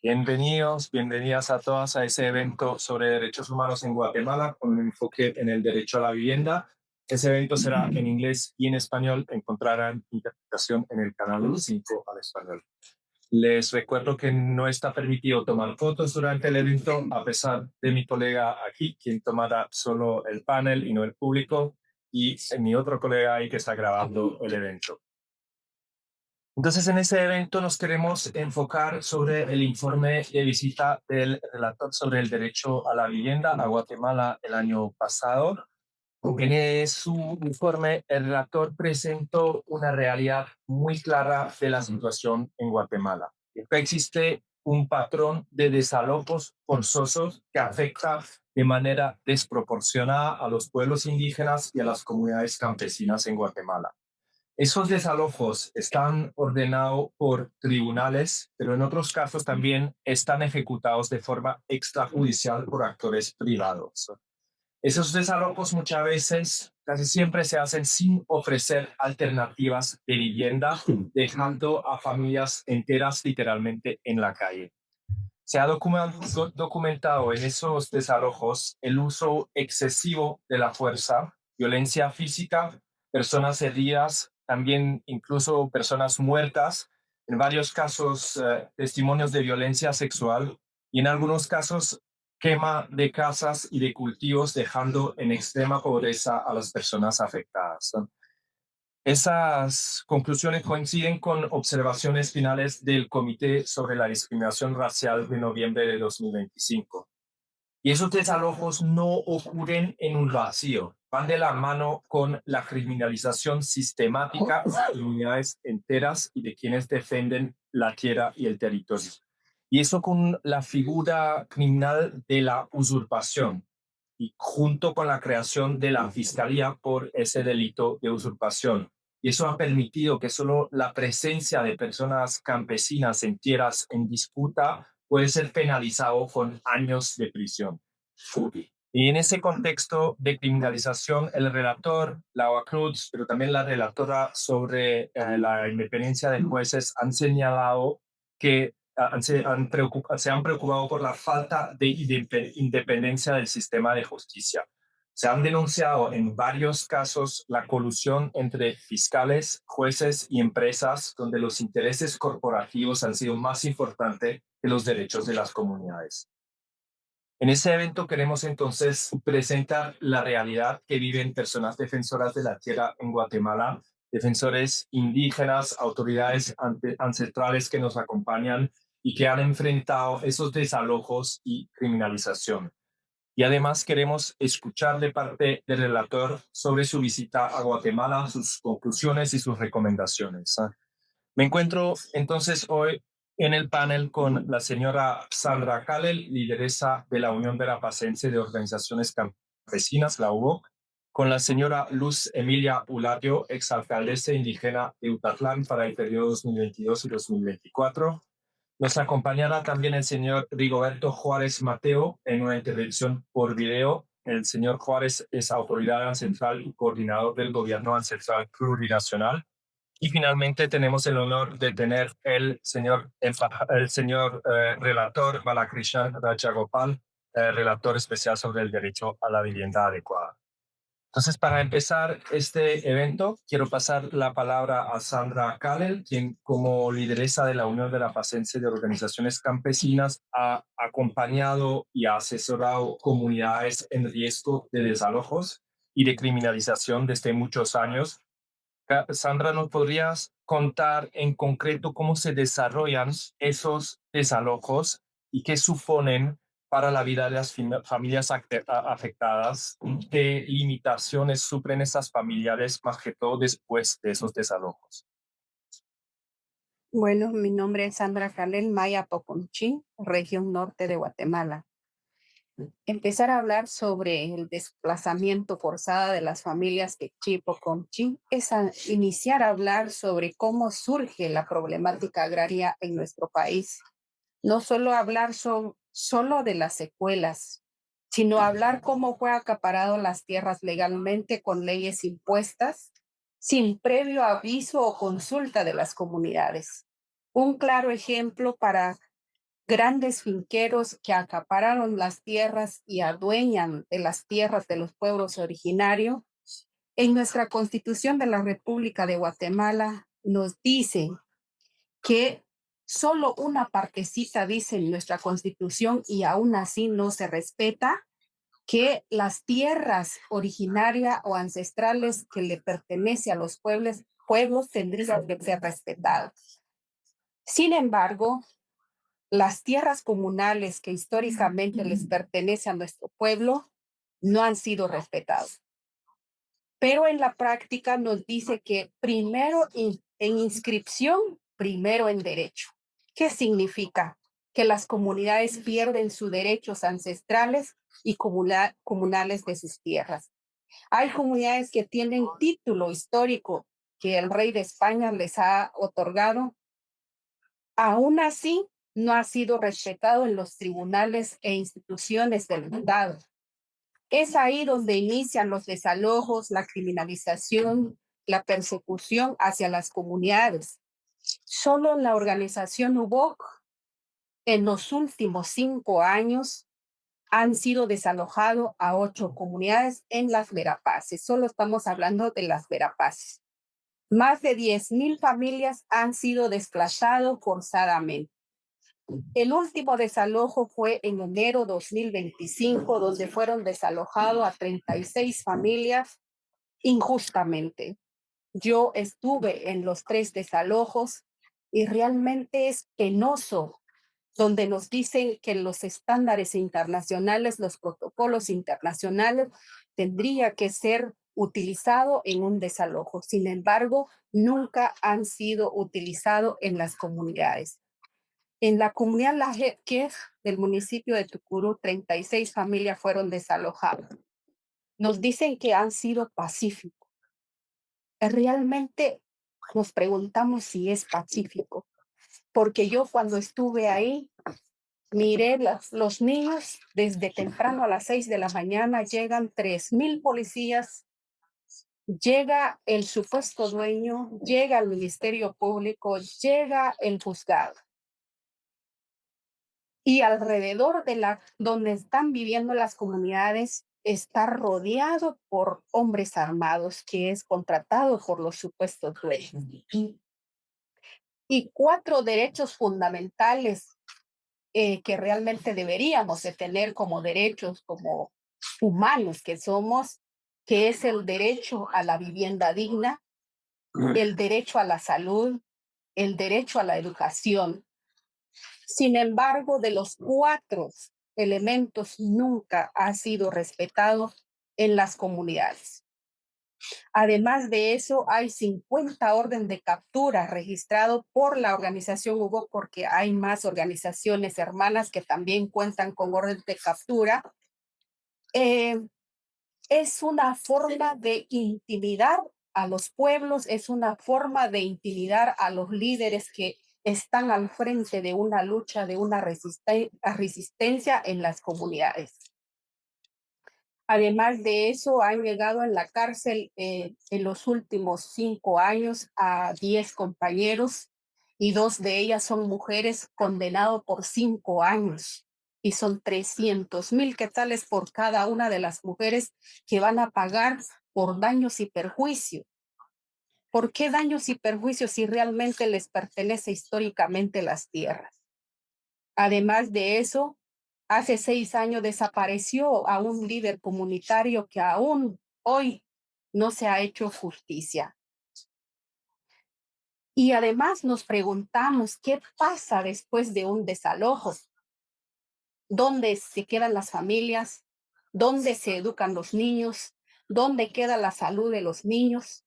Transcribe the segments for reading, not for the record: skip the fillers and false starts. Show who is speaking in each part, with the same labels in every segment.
Speaker 1: Bienvenidos, bienvenidas a todas a ese evento sobre derechos humanos en Guatemala con un enfoque en el derecho a la vivienda. Ese evento será en inglés y en español. Encontrarán interpretación en el canal 5 al español. Les recuerdo que no está permitido tomar fotos durante el evento, a pesar de mi colega aquí, quien tomará solo el panel y no el público, y mi otro colega ahí que está grabando el evento. Entonces, en ese evento nos queremos enfocar sobre el informe de visita del relator sobre el derecho a la vivienda a Guatemala el año pasado. En su informe, el relator presentó una realidad muy clara de la situación en Guatemala. Existe un patrón de desalojos forzosos que afecta de manera desproporcionada a los pueblos indígenas y a las comunidades campesinas en Guatemala. Esos desalojos están ordenados por tribunales, pero en otros casos también están ejecutados de forma extrajudicial por actores privados. Esos desalojos muchas veces, casi siempre se hacen sin ofrecer alternativas de vivienda, dejando a familias enteras literalmente en la calle. Se ha documentado en esos desalojos el uso excesivo de la fuerza, violencia física, personas heridas, también incluso personas muertas, en varios casos testimonios de violencia sexual y en algunos casos quema de casas y de cultivos dejando en extrema pobreza a las personas afectadas. Esas conclusiones coinciden con observaciones finales del Comité sobre la Discriminación Racial de noviembre de 2025. Y esos desalojos no ocurren en un vacío, van de la mano con la criminalización sistemática de comunidades enteras y de quienes defienden la tierra y el territorio. Y eso con la figura criminal de la usurpación y junto con la creación de la Fiscalía por ese delito de usurpación. Y eso ha permitido que solo la presencia de personas campesinas en tierras en disputa puede ser penalizado con años de prisión. Y en ese contexto de criminalización, el relator, Laura Cruz, pero también la relatora sobre la independencia de jueces han señalado que se han preocupado por la falta de independencia del sistema de justicia. Se han denunciado en varios casos la colusión entre fiscales, jueces y empresas, donde los intereses corporativos han sido más importantes que los derechos de las comunidades. En ese evento queremos entonces presentar la realidad que viven personas defensoras de la tierra en Guatemala, defensores indígenas, autoridades ancestrales que nos acompañan y que han enfrentado esos desalojos y criminalización. Y además queremos escuchar de parte del relator sobre su visita a Guatemala, sus conclusiones y sus recomendaciones. Me encuentro entonces hoy en el panel con la señora Sandra Kalel, lideresa de la Unión Verapacense de Organizaciones Campesinas, la UOC, con la señora Luz Emilia Ulario, exalcaldesa indígena de Utatlán para el periodo 2022 y 2024. Nos acompañará también el señor Rigoberto Juárez Mateo en una intervención por video. El señor Juárez es autoridad ancestral y coordinador del gobierno ancestral plurinacional. Y finalmente tenemos el honor de tener el señor relator Balakrishnan Rajagopal, relator especial sobre el derecho a la vivienda adecuada. Entonces, para empezar este evento, quiero pasar la palabra a Sandra Kalel, quien como lideresa de la Unión de la Pacense de Organizaciones Campesinas ha acompañado y ha asesorado comunidades en riesgo de desalojos y de criminalización desde muchos años. Sandra, ¿nos podrías contar en concreto cómo se desarrollan esos desalojos y qué suponen para la vida de las familias afectadas? ¿Qué limitaciones sufren esas familiares, más que todo después de esos desalojos?
Speaker 2: Bueno, mi nombre es Sandra Calel Maya Poconchí, región norte de Guatemala. Empezar a hablar sobre el desplazamiento forzado de las familias Quechí Poconchí es iniciar a hablar sobre cómo surge la problemática agraria en nuestro país. No solo hablar solo de las secuelas, sino hablar cómo fue acaparado las tierras legalmente con leyes impuestas sin previo aviso o consulta de las comunidades. Un claro ejemplo para grandes finqueros que acapararon las tierras y adueñan de las tierras de los pueblos originarios. En nuestra Constitución de la República de Guatemala nos dice que solo una partecita dice en nuestra Constitución y aún así no se respeta, que las tierras originarias o ancestrales que le pertenece a los pueblos tendrían que ser respetadas. Sin embargo, las tierras comunales que históricamente les pertenece a nuestro pueblo no han sido respetadas. Pero en la práctica nos dice que primero en inscripción, primero en derecho. ¿Qué significa? Que las comunidades pierden sus derechos ancestrales y comunales de sus tierras. Hay comunidades que tienen título histórico que el rey de España les ha otorgado. Aún así, no ha sido respetado en los tribunales e instituciones del Estado. Es ahí donde inician los desalojos, la criminalización, la persecución hacia las comunidades. Solo la organización UBOC en los últimos 5 años han sido desalojados a 8 comunidades en las Verapaces. Solo estamos hablando de las Verapaces. Más de 10,000 familias han sido desplazadas forzadamente. El último desalojo fue en enero 2025, donde fueron desalojados a 36 familias injustamente. Yo estuve en los 3 desalojos y realmente es penoso, donde nos dicen que los estándares internacionales, los protocolos internacionales, tendría que ser utilizado en un desalojo. Sin embargo, nunca han sido utilizados en las comunidades. En la comunidad La Jetquej del municipio de Tucurú, 36 familias fueron desalojadas. Nos dicen que han sido pacíficos. Realmente nos preguntamos si es pacífico, porque yo cuando estuve ahí, miré los niños desde temprano a las 6 de la mañana, llegan 3,000 policías, llega el supuesto dueño, llega el Ministerio Público, llega el juzgado. Y alrededor de donde están viviendo las comunidades está rodeado por hombres armados que es contratado por los supuestos dueños. Y 4 derechos fundamentales que realmente deberíamos de tener como derechos, como humanos que somos, que es el derecho a la vivienda digna, el derecho a la salud, el derecho a la educación. Sin embargo, de los 4 elementos nunca ha sido respetado en las comunidades. Además de eso, hay 50 órdenes de captura registrados por la organización UBOC, porque hay más organizaciones hermanas que también cuentan con orden de captura. Es una forma de intimidar a los pueblos, es una forma de intimidar a los líderes que están al frente de una lucha, de una resistencia en las comunidades. Además de eso, han llegado en la cárcel en los últimos 5 años a 10 compañeros y 2 de ellas son mujeres condenadas por 5 años. Y son 300,000 quetzales por cada una de las mujeres que van a pagar por daños y perjuicios. ¿Por qué daños y perjuicios si realmente les pertenece históricamente las tierras? Además de eso, hace 6 años desapareció a un líder comunitario que aún hoy no se ha hecho justicia. Y además nos preguntamos qué pasa después de un desalojo. ¿Dónde se quedan las familias? ¿Dónde se educan los niños? ¿Dónde queda la salud de los niños?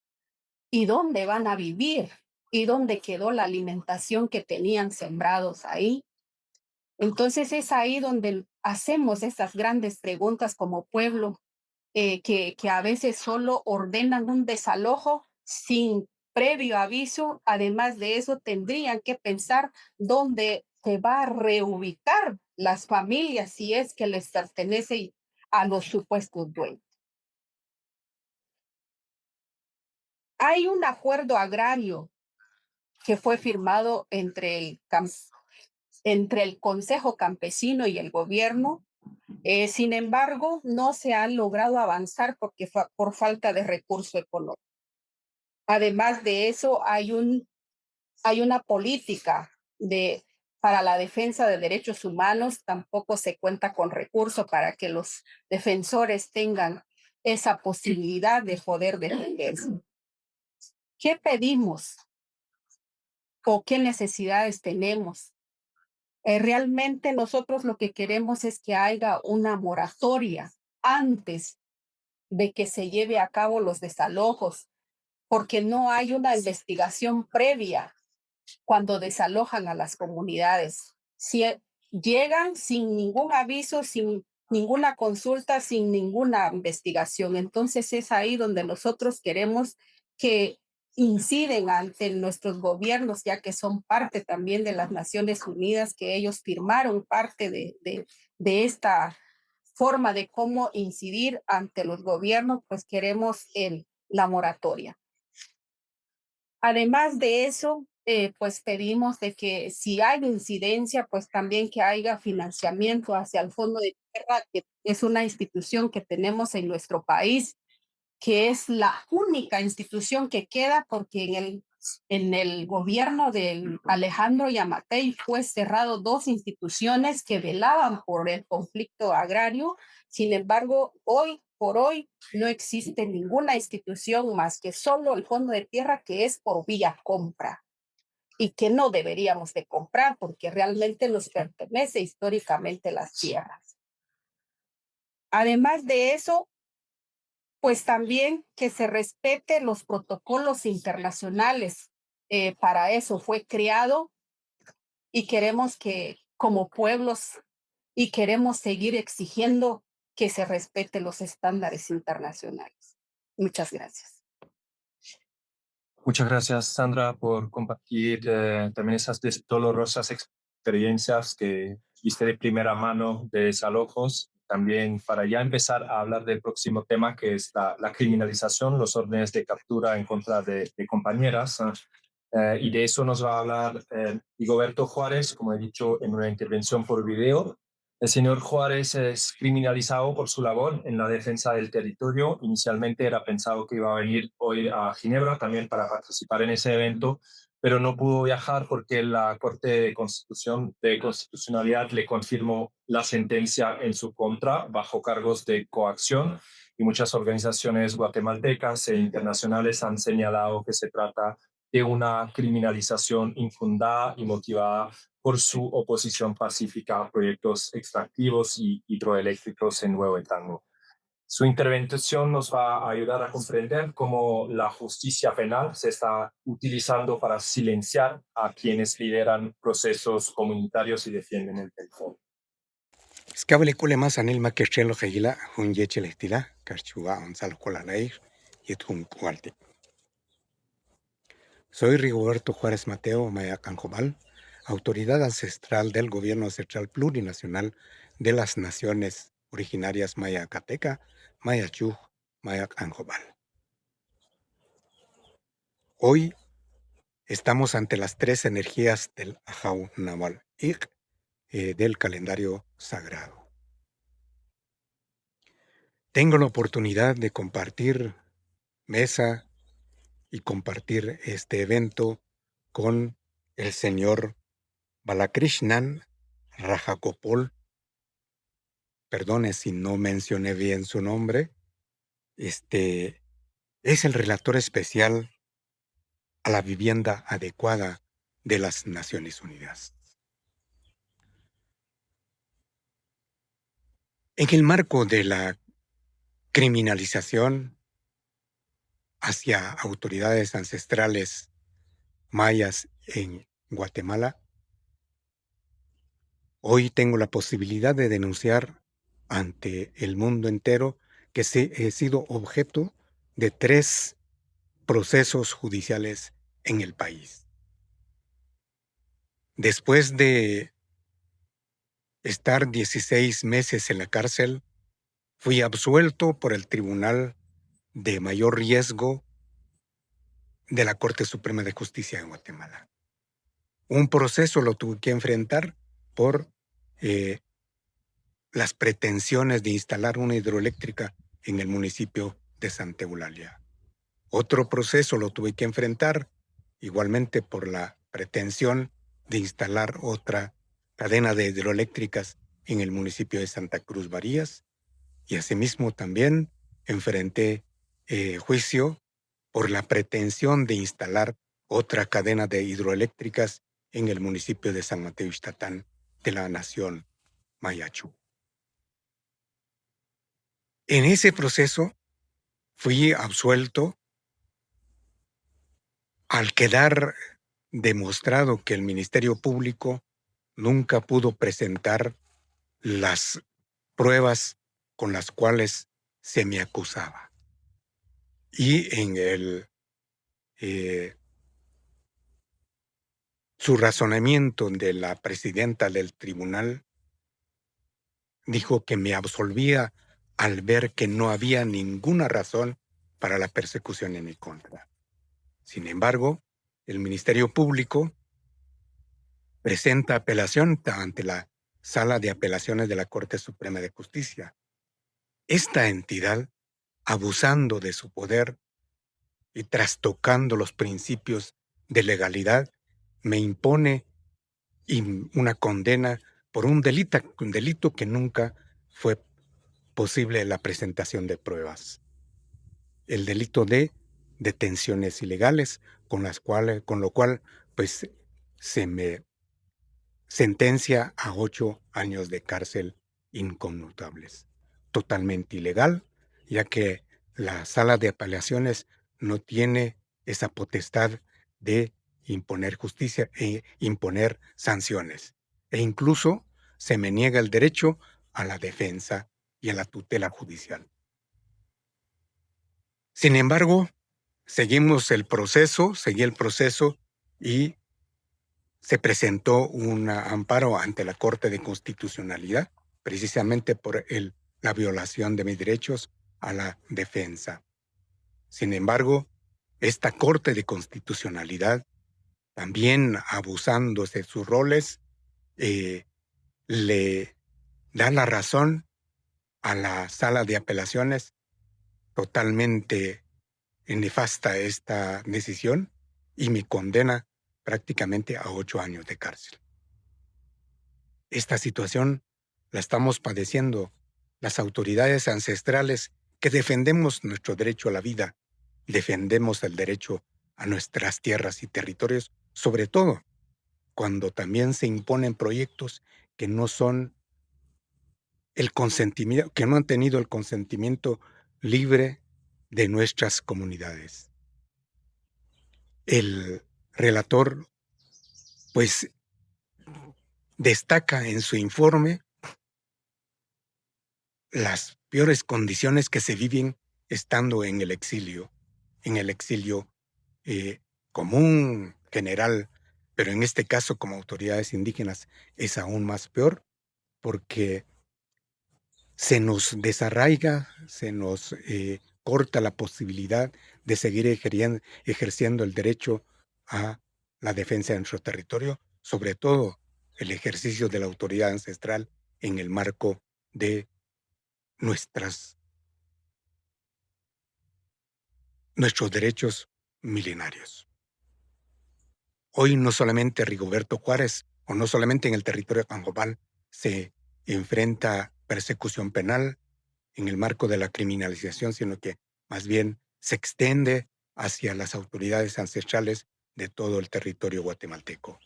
Speaker 2: ¿Y dónde van a vivir? ¿Y dónde quedó la alimentación que tenían sembrados ahí? Entonces es ahí donde hacemos estas grandes preguntas como pueblo, que a veces solo ordenan un desalojo sin previo aviso. Además de eso, tendrían que pensar dónde se va a reubicar las familias si es que les pertenece a los supuestos dueños. Hay un acuerdo agrario que fue firmado entre entre el Consejo Campesino y el gobierno. Sin embargo, no se ha logrado avanzar porque por falta de recurso económico. Además de eso, hay una política para la defensa de derechos humanos, tampoco se cuenta con recursos para que los defensores tengan esa posibilidad de poder defenderse. ¿Qué pedimos o qué necesidades tenemos? Realmente nosotros lo que queremos es que haya una moratoria antes de que se lleve a cabo los desalojos, porque no hay una investigación previa cuando desalojan a las comunidades. Si llegan sin ningún aviso, sin ninguna consulta, sin ninguna investigación. Entonces es ahí donde nosotros queremos que inciden ante nuestros gobiernos, ya que son parte también de las Naciones Unidas, que ellos firmaron parte de esta forma de cómo incidir ante los gobiernos, pues queremos la moratoria. Además de eso, pues pedimos de que si hay incidencia, pues también que haya financiamiento hacia el Fondo de Tierra, que es una institución que tenemos en nuestro país, que es la única institución que queda porque en el gobierno de Alejandro Yamatei fue cerrado dos instituciones que velaban por el conflicto agrario. Sin embargo, hoy por hoy no existe ninguna institución más que solo el Fondo de Tierra, que es por vía compra y que no deberíamos de comprar porque realmente nos pertenece históricamente las tierras. Además de eso, pues también que se respete los protocolos internacionales. Para eso fue creado y queremos que como pueblos y queremos seguir exigiendo que se respete los estándares internacionales. Muchas gracias.
Speaker 1: Muchas gracias, Sandra, por compartir también esas dolorosas experiencias que viste de primera mano de desalojos. También para ya empezar a hablar del próximo tema, que es la criminalización, los órdenes de captura en contra de compañeras. Y de eso nos va a hablar Rigoberto Juárez, como he dicho, en una intervención por video. El señor Juárez es criminalizado por su labor en la defensa del territorio. Inicialmente era pensado que iba a venir hoy a Ginebra también para participar en ese evento, pero no pudo viajar porque la Corte de Constitucionalidad le confirmó la sentencia en su contra bajo cargos de coacción, y muchas organizaciones guatemaltecas e internacionales han señalado que se trata de una criminalización infundada y motivada por su oposición pacífica a proyectos extractivos y hidroeléctricos en Huehuetango. Su intervención nos va a ayudar a comprender cómo la justicia penal se está utilizando para silenciar a quienes lideran procesos comunitarios y defienden el territorio.
Speaker 3: Skabele kule más anil ma kerchelo hegila hun yechel estila karchuga onsal kolalair yetun kualti. Soy Rigoberto Juárez Mateo Maya Canjobal, autoridad ancestral del Gobierno Central Plurinacional de las Naciones Originarias Maya Cateca, Maya Chuj, Maya Canjobal. Hoy estamos ante las tres energías del Ajau Naval Ik, del calendario sagrado. Tengo la oportunidad de compartir mesa y compartir este evento con el señor Balakrishnan Rajagopal. Perdone si no mencioné bien su nombre. Es el relator especial a la vivienda adecuada de las Naciones Unidas. En el marco de la criminalización hacia autoridades ancestrales mayas en Guatemala, hoy tengo la posibilidad de denunciar ante el mundo entero que he sido objeto de 3 procesos judiciales en el país. Después de estar 16 meses en la cárcel, fui absuelto por el Tribunal de Mayor Riesgo de la Corte Suprema de Justicia de Guatemala. Un proceso lo tuve que enfrentar por las pretensiones de instalar una hidroeléctrica en el municipio de Santa Eulalia. Otro proceso lo tuve que enfrentar igualmente por la pretensión de instalar otra cadena de hidroeléctricas en el municipio de Santa Cruz Barías, y asimismo también enfrenté juicio por la pretensión de instalar otra cadena de hidroeléctricas en el municipio de San Mateo Ixtatán de la nación Maya Chú. En ese proceso fui absuelto al quedar demostrado que el Ministerio Público nunca pudo presentar las pruebas con las cuales se me acusaba. Y en su razonamiento de la presidenta del tribunal dijo que me absolvía al ver que no había ninguna razón para la persecución en mi contra. Sin embargo, el Ministerio Público presenta apelación ante la Sala de Apelaciones de la Corte Suprema de Justicia. Esta entidad, abusando de su poder y trastocando los principios de legalidad, me impone una condena por un delito que nunca fue posible la presentación de pruebas. El delito de detenciones ilegales, con lo cual pues se me sentencia a 8 años de cárcel inconmutables. Totalmente ilegal, ya que la Sala de Apelaciones no tiene esa potestad de imponer justicia e imponer sanciones. E incluso se me niega el derecho a la defensa y a la tutela judicial. Sin embargo, seguí el proceso y se presentó un amparo ante la Corte de Constitucionalidad, precisamente por la violación de mis derechos a la defensa. Sin embargo, esta Corte de Constitucionalidad, también abusándose de sus roles, le da la razón a la Sala de Apelaciones, totalmente nefasta esta decisión, y me condena prácticamente a 8 años de cárcel. Esta situación la estamos padeciendo las autoridades ancestrales que defendemos nuestro derecho a la vida, defendemos el derecho a nuestras tierras y territorios, sobre todo cuando también se imponen proyectos que no son el consentimiento, que no han tenido el consentimiento libre de nuestras comunidades. El relator, pues, destaca en su informe las peores condiciones que se viven estando en el exilio común, general, pero en este caso como autoridades indígenas es aún más peor, porque se nos desarraiga, se nos corta la posibilidad de seguir ejerciendo el derecho a la defensa de nuestro territorio, sobre todo el ejercicio de la autoridad ancestral en el marco de nuestros derechos milenarios. Hoy no solamente Rigoberto Juárez, o no solamente en el territorio de Panjobal, se enfrenta persecución penal en el marco de la criminalización, sino que más bien se extiende hacia las autoridades ancestrales de todo el territorio guatemalteco.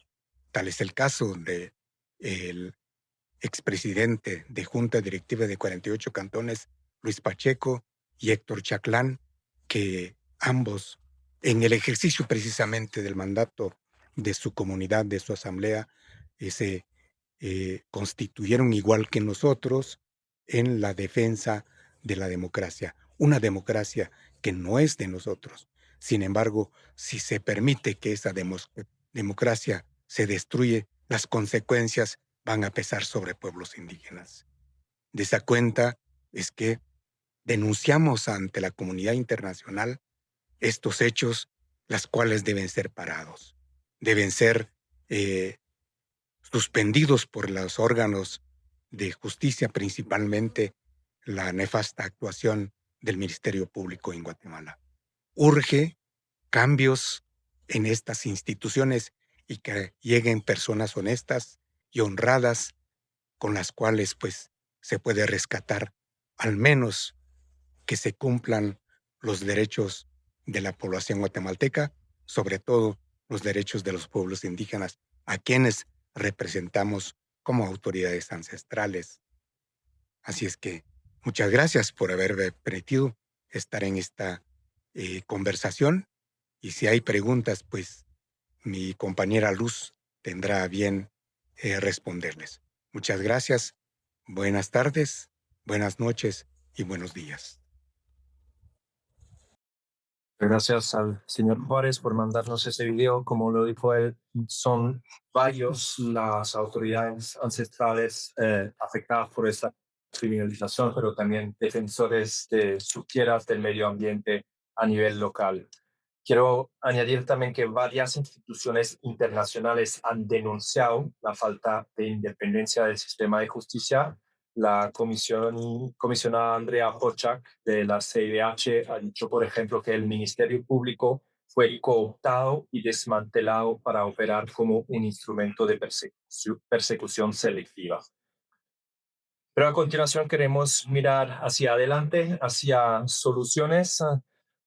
Speaker 3: Tal es el caso del expresidente de Junta Directiva de 48 cantones, Luis Pacheco, y Héctor Chaclán, que ambos, en el ejercicio precisamente del mandato de su comunidad, de su asamblea, se constituyeron igual que nosotros en la defensa de la democracia, una democracia que no es de nosotros. Sin embargo, si se permite que esa democracia se destruye, las consecuencias van a pesar sobre pueblos indígenas. De esa cuenta es que denunciamos ante la comunidad internacional estos hechos, las cuales deben ser parados, deben ser suspendidos por los órganos de justicia, principalmente la nefasta actuación del Ministerio Público en Guatemala. Urge cambios en estas instituciones y que lleguen personas honestas y honradas con las cuales pues se puede rescatar al menos que se cumplan los derechos de la población guatemalteca, sobre todo los derechos de los pueblos indígenas, a quienes representamos como autoridades ancestrales. Así es que muchas gracias por haberme permitido estar en esta conversación, y si hay preguntas, pues mi compañera Luz tendrá a bien responderles. Muchas gracias, buenas tardes, buenas noches y buenos días.
Speaker 1: Gracias al señor Juárez por mandarnos ese video. Como lo dijo él, son varios las autoridades ancestrales afectadas por esta criminalización, pero también defensores de sus tierras, del medio ambiente a nivel local. Quiero añadir también que varias instituciones internacionales han denunciado la falta de independencia del sistema de justicia. La comisionada Andrea Hochak de la CIDH ha dicho, por ejemplo, que el Ministerio Público fue cooptado y desmantelado para operar como un instrumento de persecución selectiva. Pero a continuación queremos mirar hacia adelante, hacia soluciones,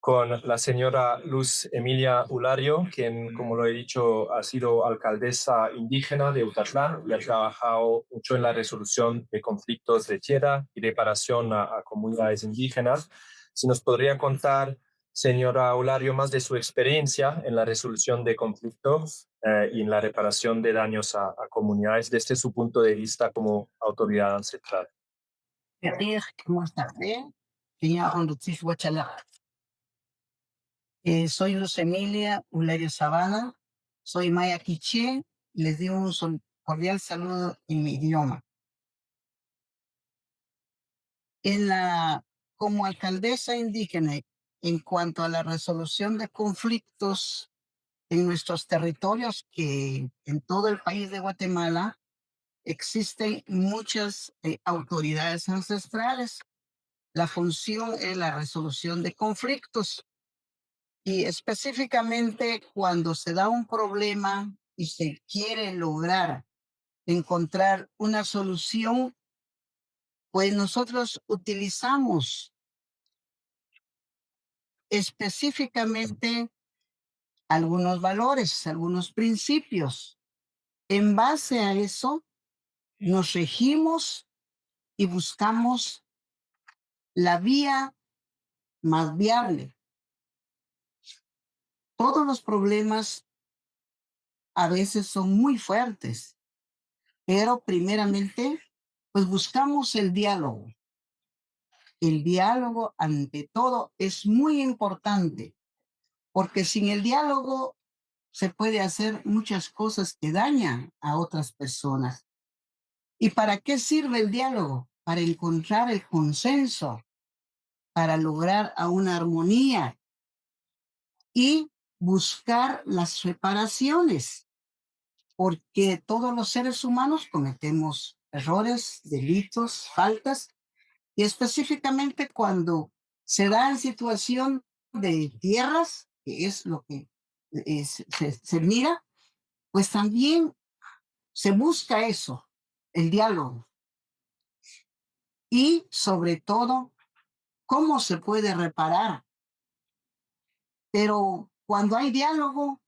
Speaker 1: con la señora Luz Emilia Ulario, quien, como lo he dicho, ha sido alcaldesa indígena de Utatlán y ha trabajado mucho en la resolución de conflictos de tierra y reparación a comunidades indígenas. Si nos podría contar, señora Ulario, más de su experiencia en la resolución de conflictos y en la reparación de daños a comunidades desde su punto de vista como autoridad ancestral.
Speaker 4: Soy Luz Emilia Ulario Sabana, soy maya quiché, les digo un cordial saludo en mi idioma. Como alcaldesa indígena, en cuanto a la resolución de conflictos en nuestros territorios, que en todo el país de Guatemala existen muchas autoridades ancestrales. La función es la resolución de conflictos. Y específicamente cuando se da un problema y se quiere lograr encontrar una solución, pues nosotros utilizamos específicamente algunos valores, algunos principios. En base a eso, nos regimos y buscamos la vía más viable. Todos los problemas a veces son muy fuertes, pero primeramente, pues buscamos el diálogo. El diálogo, ante todo, es muy importante, porque sin el diálogo se puede hacer muchas cosas que dañan a otras personas. ¿Y para qué sirve el diálogo? Para encontrar el consenso, para lograr a una armonía y buscar las reparaciones, porque todos los seres humanos cometemos errores, delitos, faltas, y específicamente cuando se da en situación de tierras, que es lo que se mira, pues también se busca eso, el diálogo. Y sobre todo, cómo se puede reparar. Pero cuando hay diálogo,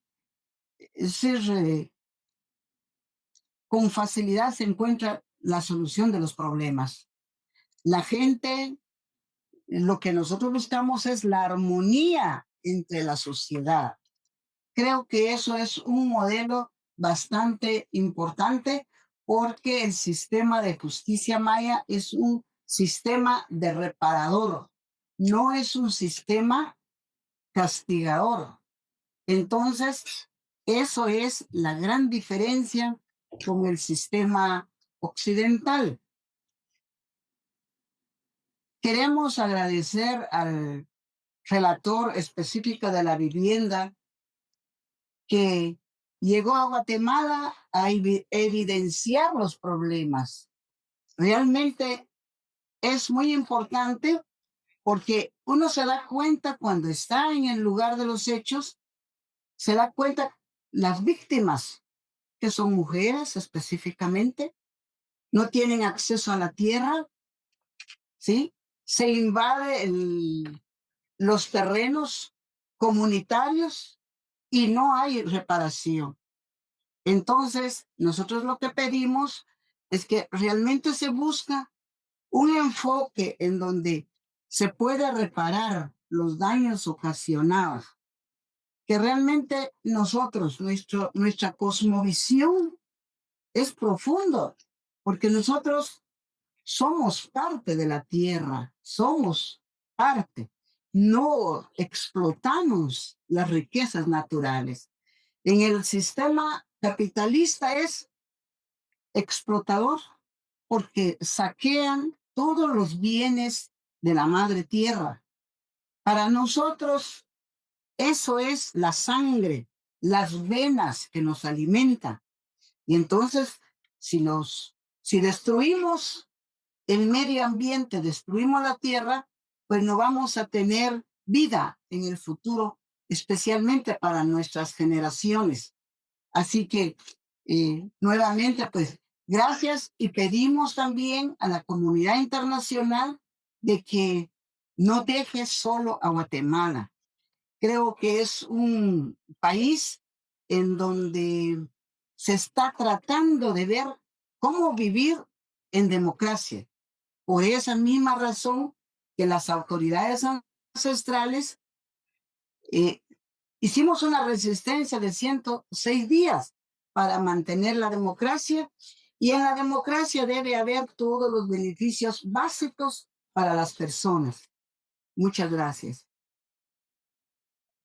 Speaker 4: con facilidad se encuentra la solución de los problemas. La gente, lo que nosotros buscamos es la armonía entre la sociedad. Creo que eso es un modelo bastante importante porque el sistema de justicia maya es un sistema de reparador, no es un sistema castigador. Entonces, eso es la gran diferencia con el sistema occidental. Queremos agradecer al relator específico de la vivienda que llegó a Guatemala a evidenciar los problemas. Realmente es muy importante porque uno se da cuenta cuando está en el lugar de los hechos, se da cuenta las víctimas, que son mujeres específicamente, no tienen acceso a la tierra, ¿sí? Se invade los terrenos comunitarios y no hay reparación. Entonces, nosotros lo que pedimos es que realmente se busca un enfoque en donde se puede reparar los daños ocasionados, que realmente nosotros, nuestra cosmovisión es profundo, porque nosotros somos parte de la tierra, somos parte, no explotamos las riquezas naturales. En el sistema capitalista es explotador porque saquean todos los bienes de la madre tierra. Para nosotros, eso es la sangre, las venas que nos alimentan. Y entonces, si destruimos el medio ambiente, destruimos la tierra, pues no vamos a tener vida en el futuro, especialmente para nuestras generaciones. Así que, nuevamente, pues, gracias y pedimos también a la comunidad internacional de que no deje solo a Guatemala. Creo que es un país en donde se está tratando de ver cómo vivir en democracia. Por esa misma razón que las autoridades ancestrales hicimos una resistencia de 106 días para mantener la democracia, y en la democracia debe haber todos los beneficios básicos para las personas. Muchas gracias.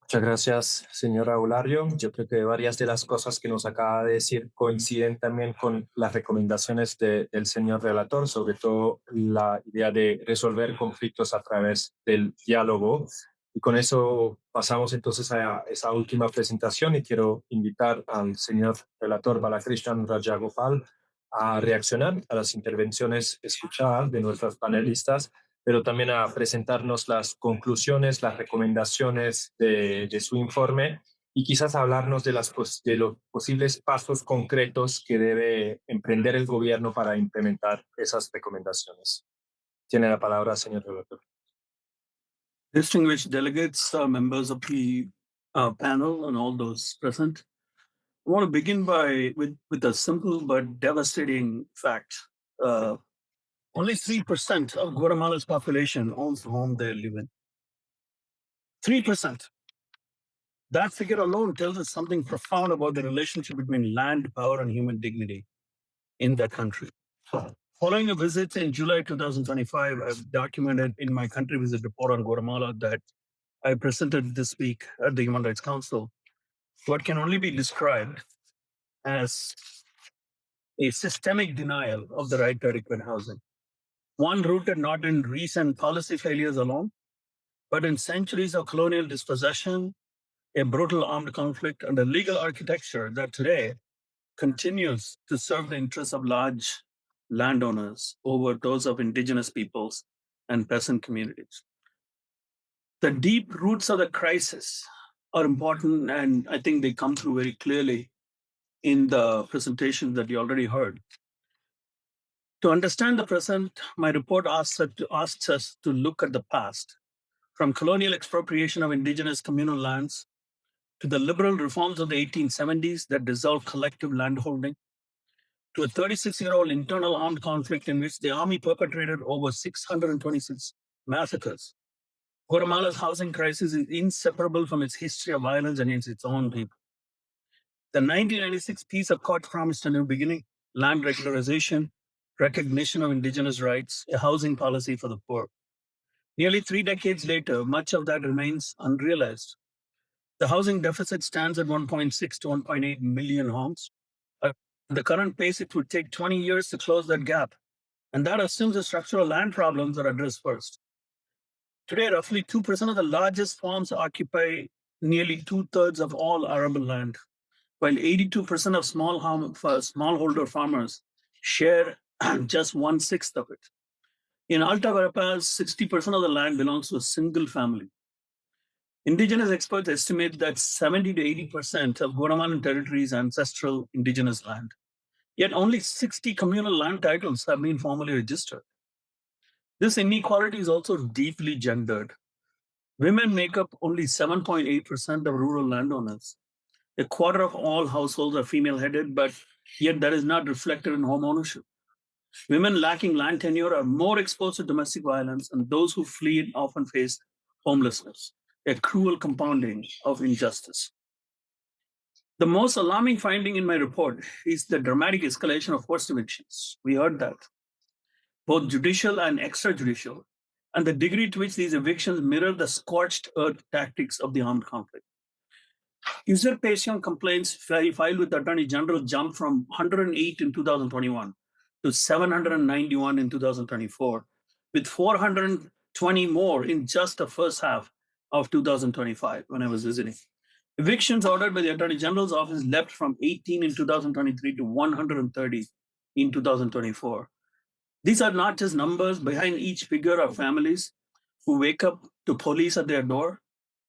Speaker 1: Muchas gracias, señora Eulario. Yo creo que varias de las cosas que nos acaba de decir coinciden también con las recomendaciones del señor relator, sobre todo la idea de resolver conflictos a través del diálogo. Y con eso pasamos entonces a esa última presentación y quiero invitar al señor relator Balakrishnan Rajagopal a reaccionar a las intervenciones escuchadas de nuestros panelistas, pero también a presentarnos las conclusiones, las recomendaciones de su informe y quizás hablarnos de los posibles pasos concretos que debe emprender el gobierno para implementar esas recomendaciones. Tiene la palabra, señor relator.
Speaker 5: Distinguished delegates, members of the panel, and all those present. I want to begin with a simple but devastating fact. Only 3% of Guatemala's population owns the home they live in. 3%. That figure alone tells us something profound about the relationship between land, power, and human dignity in that country. Following a visit in July 2025, I've documented in my country visit report on Guatemala that I presented this week at the Human Rights Council what can only be described as a systemic denial of the right to adequate housing. One rooted not in recent policy failures alone, but in centuries of colonial dispossession, a brutal armed conflict, and a legal architecture that today continues to serve the interests of large landowners over those of indigenous peoples and peasant communities. The deep roots of the crisis are important, and I think they come through very clearly in the presentation that you already heard. To understand the present, my report asks us to look at the past, from colonial expropriation of indigenous communal lands to the liberal reforms of the 1870s that dissolved collective landholding, to a 36-year-old internal armed conflict in which the army perpetrated over 626 massacres. Guatemala's housing crisis is inseparable from its history of violence against its own people. The 1996 Peace Accord promised a new beginning, land regularization, recognition of indigenous rights, a housing policy for the poor. Nearly 3 decades later, much of that remains unrealized. The housing deficit stands at 1.6 to 1.8 million homes. At the current pace, it would take 20 years to close that gap. And that assumes the structural land problems are addressed first. Today, roughly 2% of the largest farms occupy nearly 2/3 of all arable land, while 82% of smallholder farmers share just 1/6 of it. In Alta Verapaz, 60% of the land belongs to a single family. Indigenous experts estimate that 70 to 80% of Guatemalan territory is ancestral indigenous land. Yet only 60 communal land titles have been formally registered. This inequality is also deeply gendered. Women make up only 7.8% of rural landowners. A quarter of all households are female headed, but yet that is not reflected in home ownership. Women lacking land tenure are more exposed to domestic violence, and those who flee often face homelessness, a cruel compounding of injustice. The most alarming finding in my report is the dramatic escalation of forced evictions. We heard that, both judicial and extrajudicial, and the degree to which these evictions mirror the scorched earth tactics of the armed conflict. Usurpation complaints filed with the Attorney General jumped from 108 in 2021 to 791 in 2024, with 420 more in just the first half of 2025 when I was visiting. Evictions ordered by the Attorney General's office leapt from 18 in 2023 to 130 in 2024. These are not just numbers. Behind each figure are families who wake up to police at their door,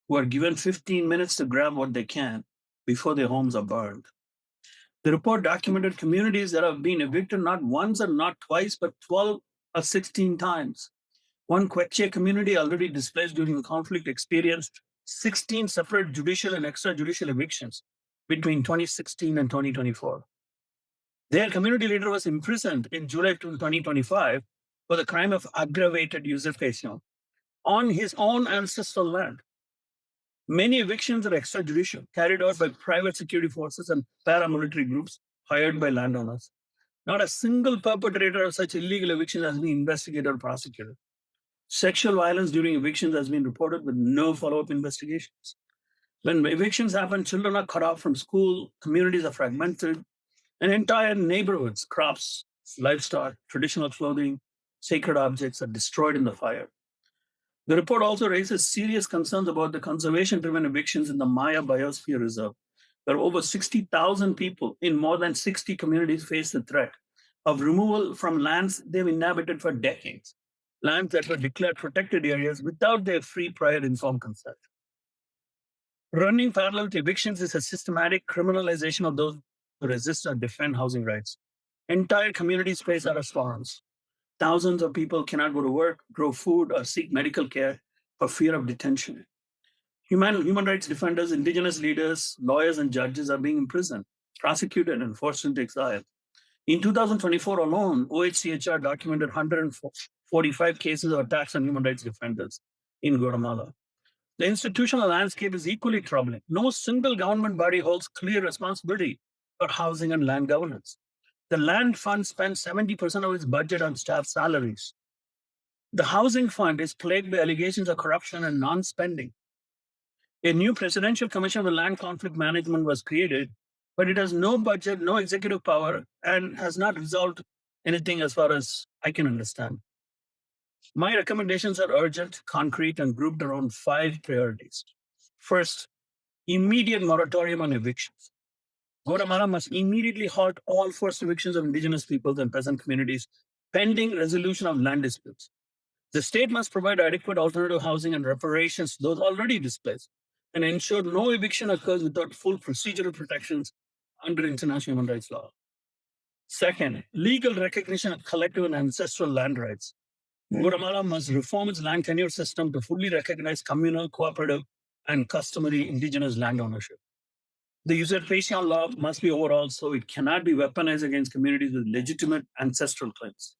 Speaker 5: who are given 15 minutes to grab what they can before their homes are burned. The report documented communities that have been evicted not once or not twice, but 12 or 16 times. One Quechua community already displaced during the conflict experienced 16 separate judicial and extrajudicial evictions between 2016 and 2024. Their community leader was imprisoned in July 2025 for the crime of aggravated usurpation on his own ancestral land. Many evictions are extrajudicial, carried out by private security forces and paramilitary groups hired by landowners. Not a single perpetrator of such illegal evictions has been investigated or prosecuted. Sexual violence during evictions has been reported with no follow-up investigations. When evictions happen, children are cut off from school, communities are fragmented, and entire neighborhoods, crops, livestock, traditional clothing, sacred objects are destroyed in the fire. The report also raises serious concerns about the conservation-driven evictions in the Maya Biosphere Reserve, where over 60,000 people in more than 60 communities face the threat of removal from lands they've inhabited for decades, lands that were declared protected areas without their free prior informed consent. Running parallel to evictions is a systematic criminalization of those who resist or defend housing rights. Entire communities face arrest warrants. Thousands of people cannot go to work, grow food, or seek medical care for fear of detention. Human rights defenders, indigenous leaders, lawyers, and judges are being imprisoned, prosecuted, and forced into exile. In 2024 alone, OHCHR documented 145 cases of attacks on human rights defenders in Guatemala. The institutional landscape is equally troubling. No single government body holds clear responsibility for housing and land governance. The Land Fund spends 70% of its budget on staff salaries. The Housing Fund is plagued by allegations of corruption and non-spending. A new Presidential Commission on Land Conflict Management was created, but it has no budget, no executive power, and has not resolved anything as far as I can understand. My recommendations are urgent, concrete, and grouped around 5 priorities. First, immediate moratorium on evictions. Guatemala must immediately halt all forced evictions of indigenous peoples and peasant communities pending resolution of land disputes. The state must provide adequate alternative housing and reparations to those already displaced and ensure no eviction occurs without full procedural protections under international human rights law. Second, legal recognition of collective and ancestral land rights. Guatemala must reform its land tenure system to fully recognize communal, cooperative, and customary indigenous land ownership. The usurpation law must be overhauled so it cannot be weaponized against communities with legitimate ancestral claims.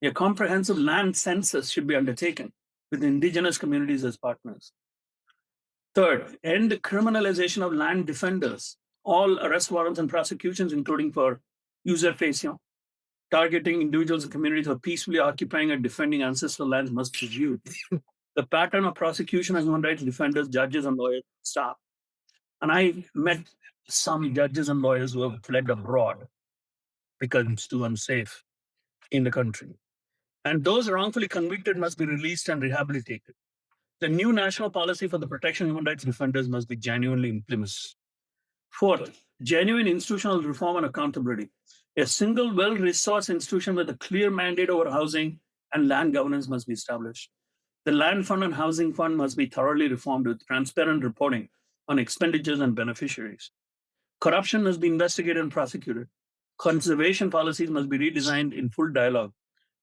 Speaker 5: A comprehensive land census should be undertaken with indigenous communities as partners. Third, end the criminalization of land defenders. All arrest warrants and prosecutions, including for usurpation, targeting individuals and communities who are peacefully occupying and defending ancestral lands, must be reviewed. The pattern of prosecution of human rights defenders, judges, and lawyers stop. And I met some judges and lawyers who have fled abroad because it's too unsafe in the country. And those wrongfully convicted must be released and rehabilitated. The new national policy for the protection of human rights defenders must be genuinely implemented. Fourth, genuine institutional reform and accountability. A single, well-resourced institution with a clear mandate over housing and land governance must be established. The Land Fund and Housing Fund must be thoroughly reformed with transparent reporting on expenditures and beneficiaries. Corruption must be investigated and prosecuted. Conservation policies must be redesigned in full dialogue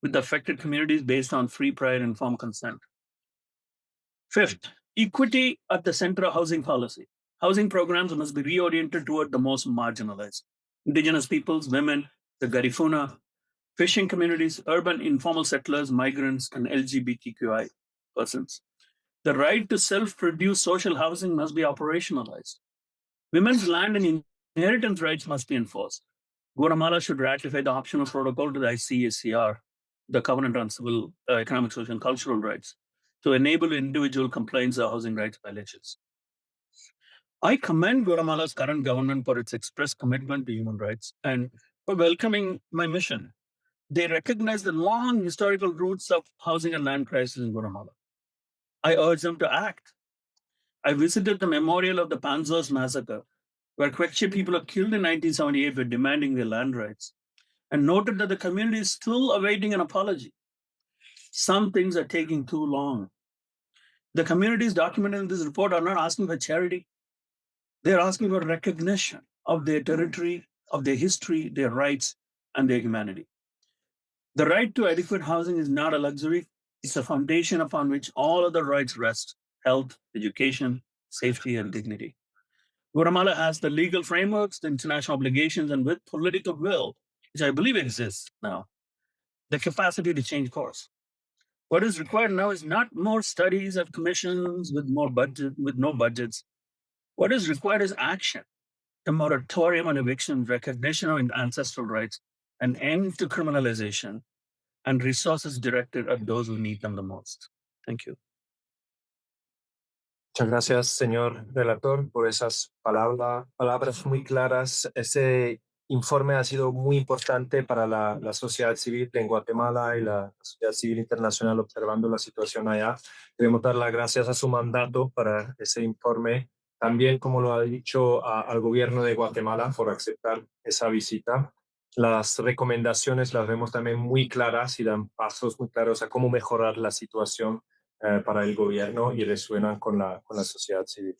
Speaker 5: with the affected communities based on free, prior, and informed consent. Fifth, equity at the center of housing policy. Housing programs must be reoriented toward the most marginalized. Indigenous peoples, women, the Garifuna, fishing communities, urban informal settlers, migrants, and LGBTQI persons. The right to self-produce social housing must be operationalized. Women's land and inheritance rights must be enforced. Guatemala should ratify the optional protocol to the ICACR, the Covenant on Civil, Economic, Social, and Cultural Rights, to enable individual complaints of housing rights violations. I commend Guatemala's current government for its express commitment to human rights and for welcoming my mission. They recognize the long historical roots of housing and land crisis in Guatemala. I urge them to act. I visited the memorial of the Panzos massacre, where Quechua people are killed in 1978 for demanding their land rights, and noted that the community is still awaiting an apology. Some things are taking too long. The communities documented in this report are not asking for charity. They're asking for recognition of their territory, of their history, their rights, and their humanity. The right to adequate housing is not a luxury. It's a foundation upon which all other rights rest: health, education, safety, and dignity. Guatemala has the legal frameworks, the international obligations, and with political will, which I believe exists now, the capacity to change course. What is required now is not more studies of commissions with more budget, with no budgets. What is required is action, a moratorium on eviction, recognition of ancestral rights, an end to criminalization, and resources directed at those who need them the most. Thank you.
Speaker 1: Muchas gracias, señor relator, por esas palabras muy claras. Ese informe ha sido muy importante para la sociedad civil en Guatemala y la sociedad civil internacional observando la situación allá. Queremos dar las gracias a su mandato para ese informe. También, como lo ha dicho, al gobierno de Guatemala por aceptar esa visita. Las recomendaciones las vemos también muy claras y dan pasos muy claros a cómo mejorar la situación para el gobierno y resuenan con la sociedad civil.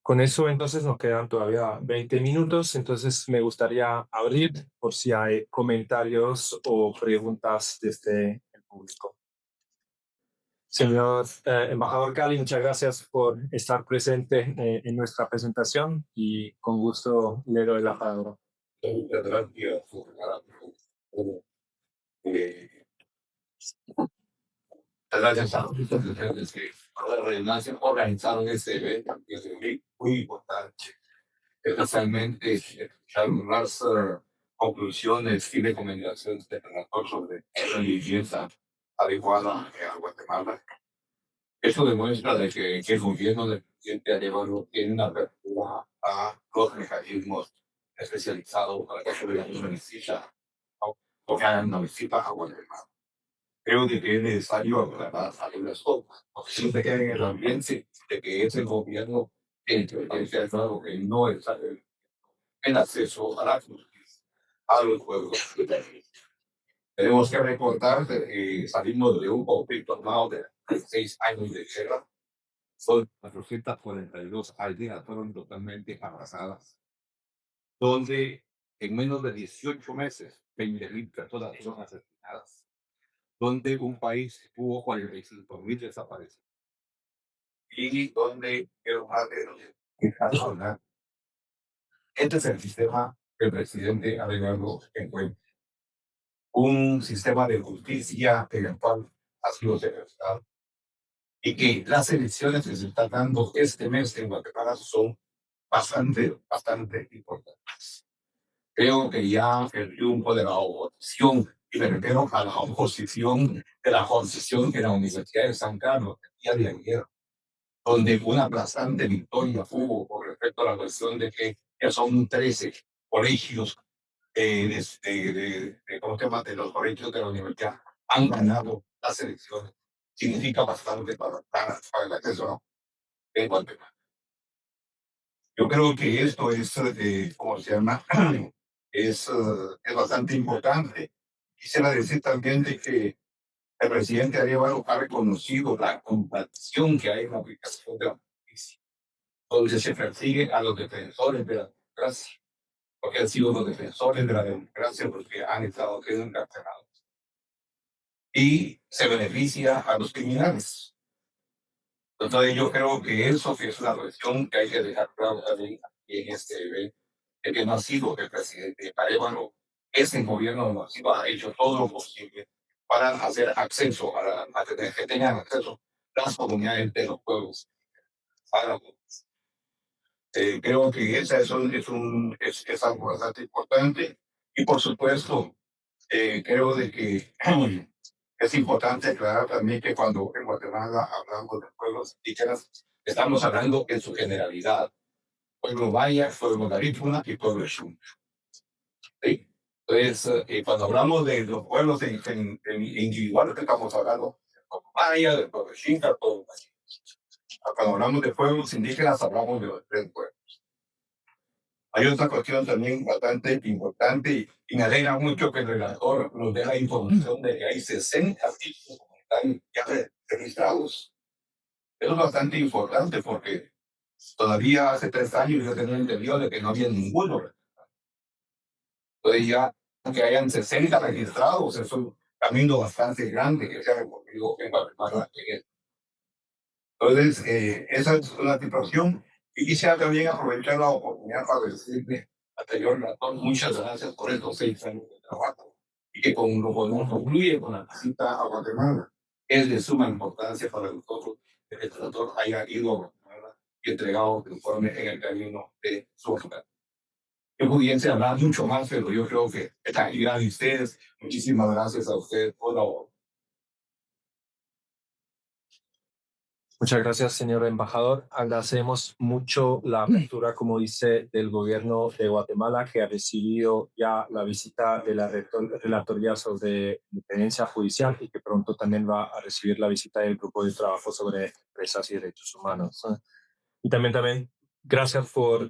Speaker 1: Con eso entonces nos quedan todavía 20 minutos, entonces me gustaría abrir por si hay comentarios o preguntas desde el público. Señor embajador Cali, muchas gracias por estar presente en nuestra presentación y con gusto le doy la palabra.
Speaker 6: Muchas gracias. Gracias a los ustedes que organizaron este evento, que es muy importante, especialmente escuchar las conclusiones y recomendaciones del relator sobre la vivienda adecuada a Guatemala. Eso demuestra de que el gobierno del presidente Arevalo tiene una apertura a los mecanismos especializados para que se necesita o que una visita a Guatemala. Creo que es necesario aclarar algunas cosas, porque siempre queda en el ambiente de que es el gobierno el que ha dado que no es el acceso a la justicia, a los pueblos. Tenemos que recordar que salimos de un conflicto armado de 6 años de guerra. Son 442 aldeas fueron totalmente arrasadas, donde en menos de 18 meses 20.000 personas fueron asesinadas, donde un país tuvo 45.000 desaparecidos y donde el más de personas. Este es el sistema que el presidente Arevalo encuentra. Un sistema de justicia en el cual ha sido secuestrado y que las elecciones que se están dando este mes en Guatemala son bastante importantes. Creo que ya el triunfo de la oposición, y me refiero a la oposición de la concesión de la Universidad de San Carlos el día de ayer, donde una aplastante victoria hubo con respecto a la cuestión de que ya son 13 colegios ¿cómo se llama? De los colegios de la universidad han ganado las elecciones. Significa bastante para el acceso en Guatemala. Yo creo que esto es, ¿cómo se llama? Es bastante importante. Quisiera decir también de que el presidente Arevalo ha reconocido la compasión que hay en la aplicación de la justicia, donde se persigue a los defensores de la democracia, porque han sido los defensores de la democracia los que han estado siendo encarcelados. Y se beneficia a los criminales. Entonces yo creo que eso sí es una cuestión que hay que dejar claro también aquí en este evento, de que no ha sido el presidente Arevalo, ese gobierno no ha sido, ha hecho todo lo posible para hacer acceso, a que tengan acceso las comunidades de los pueblos. Para, creo que esa es algo bastante importante y por supuesto creo de que es importante aclarar también que cuando en Guatemala hablamos de pueblos indígenas, estamos hablando en su generalidad. Pueblo Maya, pueblo Garífuna y pueblo Xun. ¿Sí? Entonces, cuando hablamos de los pueblos individuales, estamos hablando del pueblo Maya, del pueblo Xinca, del pueblo Maya. Cuando hablamos de pueblos indígenas, hablamos de los tres pueblos. Hay otra cuestión también bastante importante y me alegra mucho que el relator nos dé la información de que hay 60 sitios comunitarios ya registrados. Eso es bastante importante porque todavía hace 3 años yo tenía entendido de que no había ninguno. Entonces ya que hayan 60 registrados, es un camino bastante grande que se ha recorrido en Guatemala. Entonces, esa es una situación. Y quisiera también aprovechar la oportunidad para decirle anterior relator, muchas gracias por estos 6 años de trabajo y que con lo podemos concluir con la visita a Guatemala. Es de suma importancia para nosotros que el relator haya ido a Guatemala y entregado el informe en el camino de su hogar. Yo pudiese hablar mucho más, pero yo creo que esta actividad de ustedes, muchísimas gracias a ustedes por la
Speaker 1: Muchas gracias, señor embajador. Agradecemos mucho la apertura, como dice, del gobierno de Guatemala, que ha recibido ya la visita de la Relatoría sobre Independencia Judicial y que pronto también va a recibir la visita del Grupo de Trabajo sobre Empresas y Derechos Humanos. Y también gracias por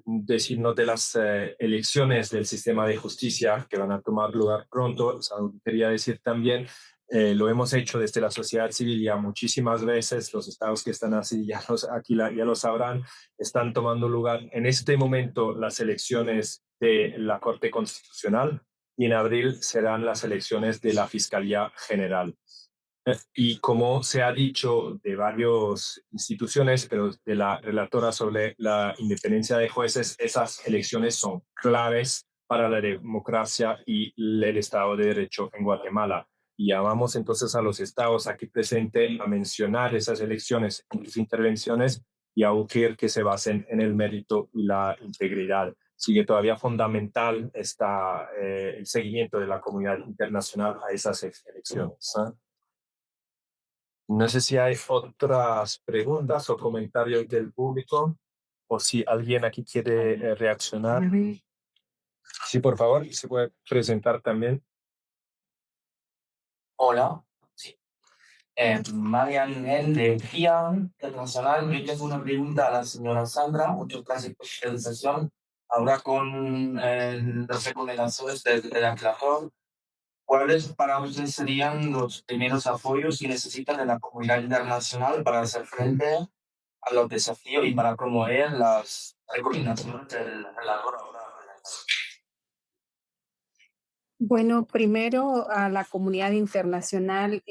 Speaker 1: decirnos de las elecciones del sistema de justicia que van a tomar lugar pronto. O sea, quería decir también, lo hemos hecho desde la sociedad civil ya muchísimas veces, los estados que están así ya lo sabrán, están tomando lugar en este momento las elecciones de la Corte Constitucional y en abril serán las elecciones de la Fiscalía General. Y como se ha dicho de varias instituciones, pero de la relatora sobre la independencia de jueces, esas elecciones son claves para la democracia y el Estado de Derecho en Guatemala. Y llamamos entonces a los estados aquí presentes a mencionar esas elecciones en sus intervenciones y a urgir que se basen en el mérito y la integridad. Sigue todavía fundamental el seguimiento de la comunidad internacional a esas elecciones. No sé si hay otras preguntas o comentarios del público o si alguien aquí quiere reaccionar. Sí, por favor, se puede presentar también.
Speaker 7: Hola, sí. Marian N. de FIA Internacional. Yo tengo una pregunta a la señora Sandra. Muchas gracias por su presentación. Ahora con las recomendaciones del relator, ¿cuáles para ustedes serían los primeros apoyos que necesitan de la comunidad internacional para hacer frente a los desafíos y para promover las recomendaciones del relator ahora?
Speaker 2: Bueno, primero a la comunidad internacional,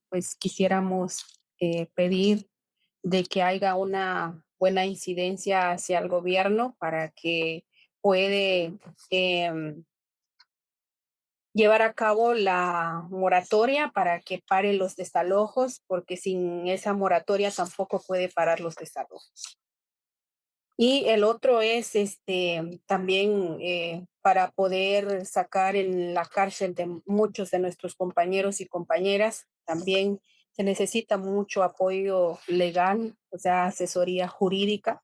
Speaker 2: pues quisiéramos pedir de que haya una buena incidencia hacia el gobierno para que puede llevar a cabo la moratoria para que pare los desalojos, porque sin esa moratoria tampoco puede parar los desalojos. Y el otro es también para poder sacar en la cárcel de muchos de nuestros compañeros y compañeras, también se necesita mucho apoyo legal, o sea, asesoría jurídica.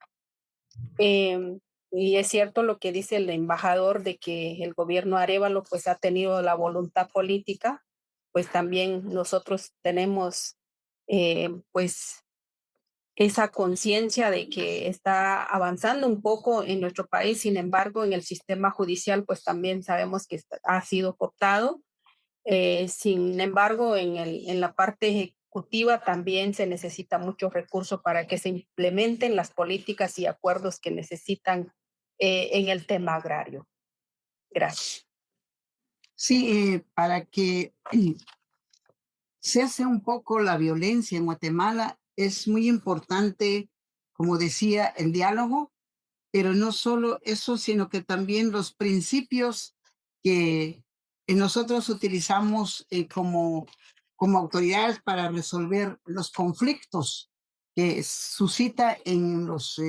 Speaker 2: Y es cierto lo que dice el embajador de que el gobierno Arévalo pues ha tenido la voluntad política, pues también nosotros tenemos pues esa conciencia de que está avanzando un poco en nuestro país. Sin embargo, en el sistema judicial, pues también sabemos que ha sido cortado. Sin embargo, en la parte ejecutiva también se necesita mucho recurso para que se implementen las políticas y acuerdos que necesitan en el tema agrario. Gracias.
Speaker 4: Sí, para que cese un poco la violencia en Guatemala, es muy importante, como decía, el diálogo, pero no solo eso, sino que también los principios que nosotros utilizamos como autoridades para resolver los conflictos que suscita en los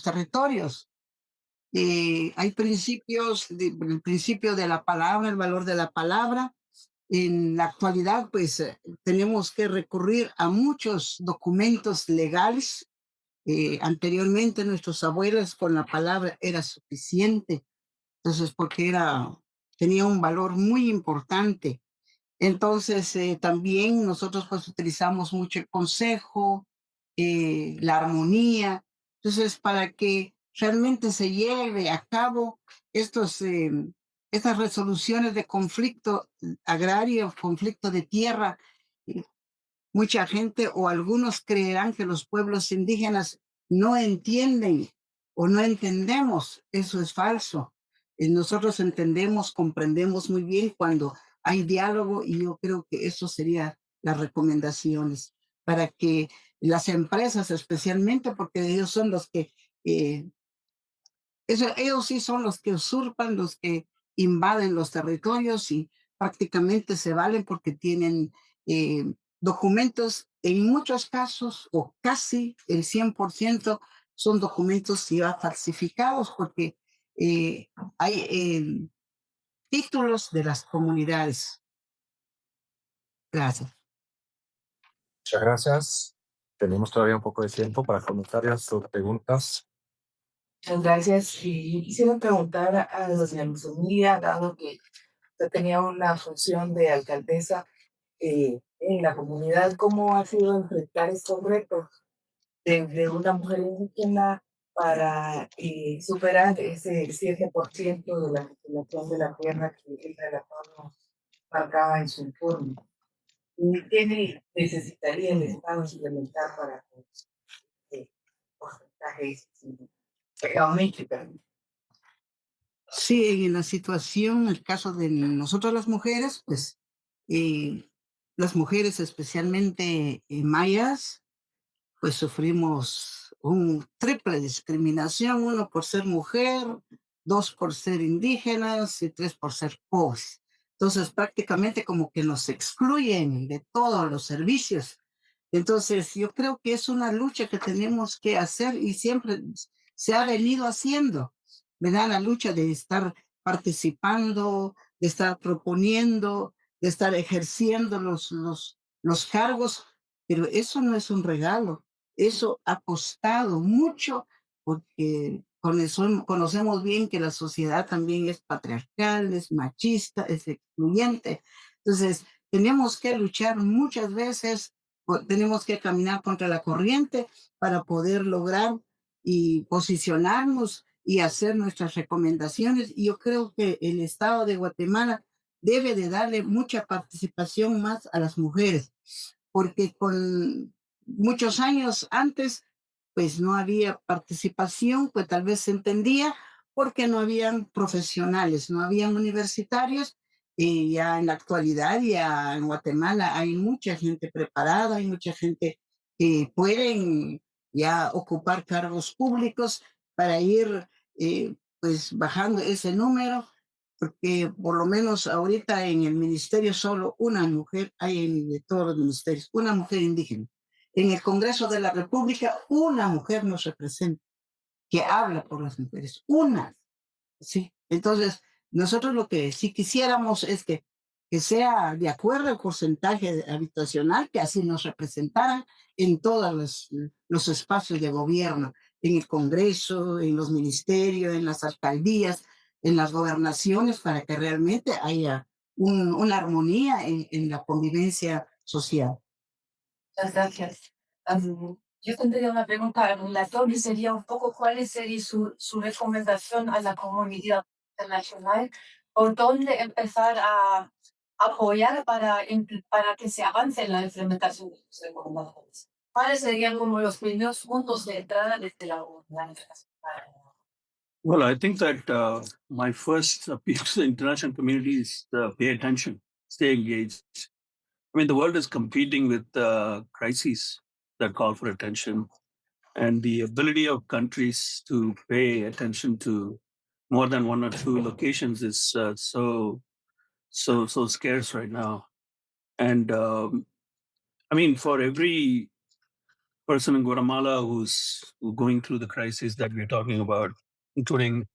Speaker 4: territorios. Hay principios, el principio de la palabra, el valor de la palabra. En la actualidad, pues tenemos que recurrir a muchos documentos legales. Anteriormente nuestros abuelos con la palabra era suficiente, entonces porque tenía un valor muy importante. Entonces también nosotros pues utilizamos mucho el consejo, la armonía. Entonces para que realmente se lleve a cabo estas resoluciones de conflicto agrario, conflicto de tierra, eh, mucha gente o algunos creerán que los pueblos indígenas no entienden o no entendemos. Eso es falso. Nosotros entendemos, comprendemos muy bien cuando hay diálogo y yo creo que eso sería las recomendaciones para que las empresas especialmente, porque ellos son los que eh, ellos sí son los que usurpan, los que invaden los territorios y prácticamente se valen porque tienen documentos, en muchos casos, o casi el 100% son documentos ya falsificados porque eh, hay títulos de las comunidades. Gracias.
Speaker 1: Muchas gracias. Tenemos todavía un poco de tiempo para comentarios o preguntas.
Speaker 8: Muchas gracias. Y yo quisiera preguntar a doña Luzumía, dado que usted tenía una función de alcaldesa en la comunidad, ¿cómo ha sido enfrentar estos retos de una mujer indígena para superar ese 7% de la población de la tierra que el relator nos marcaba en su informe? ¿Y qué necesitaría el Estado implementar para que porcentajes aumente?
Speaker 4: Sí, en la situación, el caso de nosotros las mujeres, pues las mujeres especialmente mayas, pues sufrimos un triple discriminación, uno por ser mujer, dos por ser indígenas y tres por ser pobres. Entonces prácticamente como que nos excluyen de todos los servicios. Entonces yo creo que es una lucha que tenemos que hacer y siempre se ha venido haciendo, ¿verdad? La lucha de estar participando, de estar proponiendo, de estar ejerciendo los cargos, pero eso no es un regalo. Eso ha costado mucho porque conocemos bien que la sociedad también es patriarcal, es machista, es excluyente. Entonces, tenemos que luchar muchas veces, tenemos que caminar contra la corriente para poder lograr y posicionarnos y hacer nuestras recomendaciones. Y yo creo que el Estado de Guatemala debe de darle mucha participación más a las mujeres, porque con muchos años antes, pues no había participación, pues tal vez se entendía porque no habían profesionales, no habían universitarios. Y ya en la actualidad, ya en Guatemala hay mucha gente preparada, hay mucha gente que pueden ya ocupar cargos públicos para ir pues bajando ese número, porque por lo menos ahorita en el ministerio solo una mujer hay de todos los ministerios, una mujer indígena. En el Congreso de la República, una mujer nos representa, que habla por las mujeres, una. Sí, entonces nosotros lo que sí quisiéramos es que sea de acuerdo al porcentaje habitacional, que así nos representaran en todos los espacios de gobierno, en el Congreso, en los ministerios, en las alcaldías, en las gobernaciones, para que realmente haya una armonía en la convivencia social.
Speaker 8: Muchas gracias. Yo tendría una pregunta relatora y sería un poco cuál sería su recomendación a la comunidad internacional por dónde empezar a apoyar para que se avance en la implementación de los recomendaciones. ¿Cuáles serían como los primeros puntos de entrada desde la comunidad internacional?
Speaker 5: Well, I think that my first appeal to the international community is pay attention, stay engaged. I mean, the world is competing with crises that call for attention, and the ability of countries to pay attention to more than one or two locations is so scarce right now. And I mean, for every person in Guatemala who's going through the crisis that we're talking about, including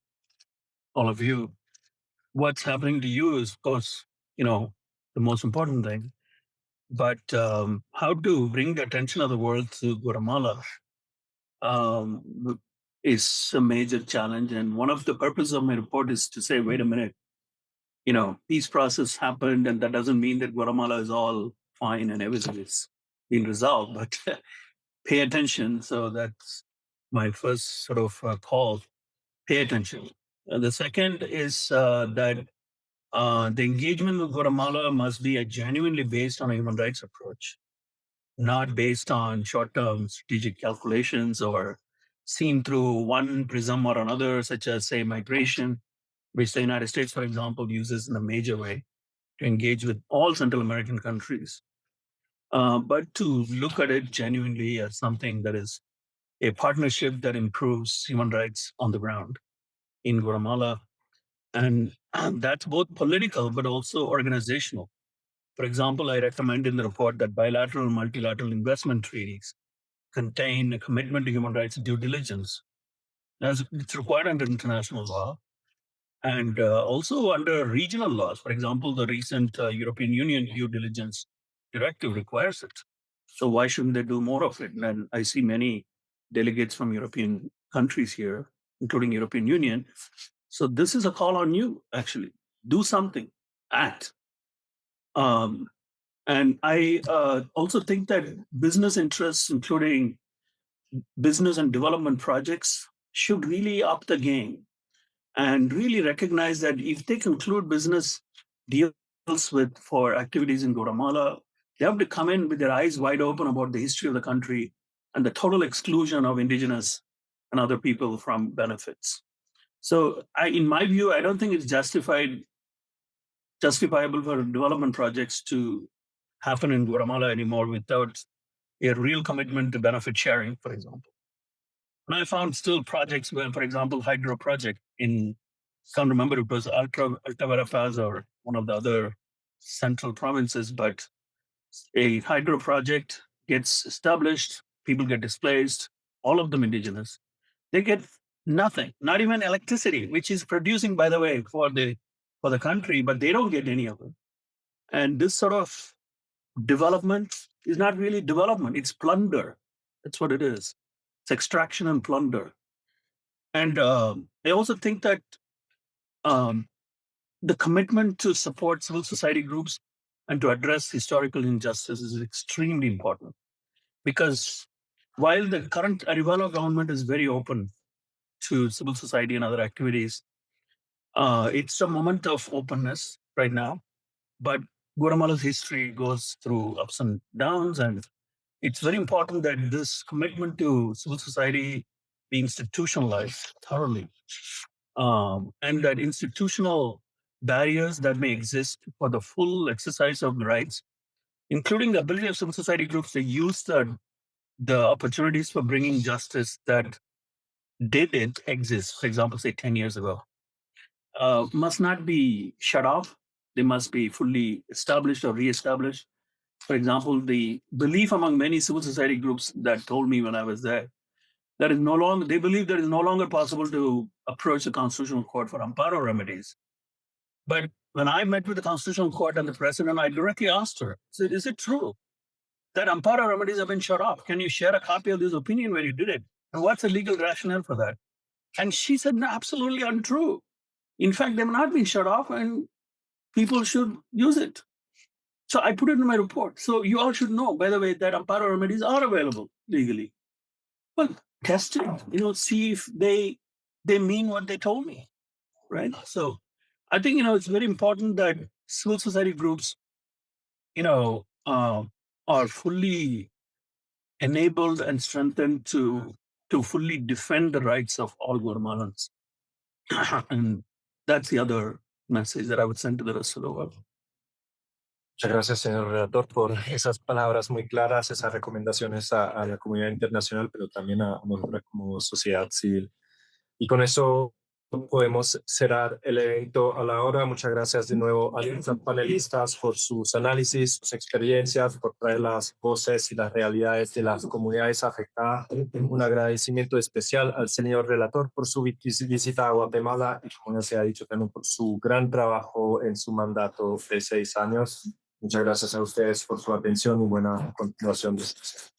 Speaker 5: all of you, what's happening to you is, of course, the most important thing. But how to bring the attention of the world to Guatemala is a major challenge. And one of the purposes of my report is to say, wait a minute, peace process happened, and that doesn't mean that Guatemala is all fine and everything is being resolved, but pay attention. So that's my first sort of call, pay attention. The second is that the engagement with Guatemala must be genuinely based on a human rights approach, not based on short-term strategic calculations or seen through one prism or another, such as, say, migration, which the United States, for example, uses in a major way to engage with all Central American countries. But to look at it genuinely as something that is a partnership that improves human rights on the ground in Guatemala. And that's both political, but also organizational. For example, I recommend in the report that bilateral and multilateral investment treaties contain a commitment to human rights due diligence, as it's required under international law and also under regional laws. For example, the recent European Union due diligence directive requires it. So why shouldn't they do more of it? And I see many delegates from European countries here, including European Union. So this is a call on you, actually. Do something, act. And I also think that business interests, including business and development projects, should really up the game and really recognize that if they conclude business deals for activities in Guatemala, they have to come in with their eyes wide open about the history of the country and the total exclusion of indigenous and other people from benefits. So in my view, I don't think it's justifiable for development projects to happen in Guatemala anymore without a real commitment to benefit sharing, for example. And I found still projects where, for example, hydro project in, can't remember, it was Alta Verapaz or one of the other central provinces, but a hydro project gets established, people get displaced, all of them indigenous. They get nothing, not even electricity, which is producing, by the way, for the country, but they don't get any of it. And this sort of development is not really development, it's plunder. That's what it is. It's extraction and plunder. And I also think that the commitment to support civil society groups and to address historical injustice is extremely important. Because while the current Arevalo government is very open to civil society and other activities, it's a moment of openness right now. But Guatemala's history goes through ups and downs, and it's very important that this commitment to civil society be institutionalized thoroughly, and that institutional barriers that may exist for the full exercise of the rights, including the ability of civil society groups to use the opportunities for bringing justice that didn't exist, for example, say 10 years ago, must not be shut off. They must be fully established or reestablished. For example, the belief among many civil society groups that told me when I was there that is no longer, they believe that it is no longer possible to approach the Constitutional Court for amparo remedies. But when I met with the Constitutional Court and the president, I directly asked her, I said, is it true that amparo remedies have been shut off? Can you share a copy of this opinion where you did it? And what's the legal rationale for that? And she said, no, absolutely untrue. In fact, they have not been shut off and people should use it. So I put it in my report. So you all should know, by the way, that amparo remedies are available legally. Well, test it, see if they mean what they told me, right? So I think, it's very important that civil society groups, are fully enabled and strengthened to fully defend the rights of all Guatemalans. And that's the other message that I would send to the rest of the world.
Speaker 1: Muchas gracias, señor relator, por esas palabras muy claras, esas recomendaciones a la comunidad internacional, pero también a nosotros como sociedad civil. Y con eso podemos cerrar el evento a la hora. Muchas gracias de nuevo a los panelistas por sus análisis, sus experiencias, por traer las voces y las realidades de las comunidades afectadas. Un agradecimiento especial al señor relator por su visita a Guatemala y, como ya se ha dicho, también por su gran trabajo en su mandato de 6 años. Muchas gracias a ustedes por su atención y buena continuación de su sesión.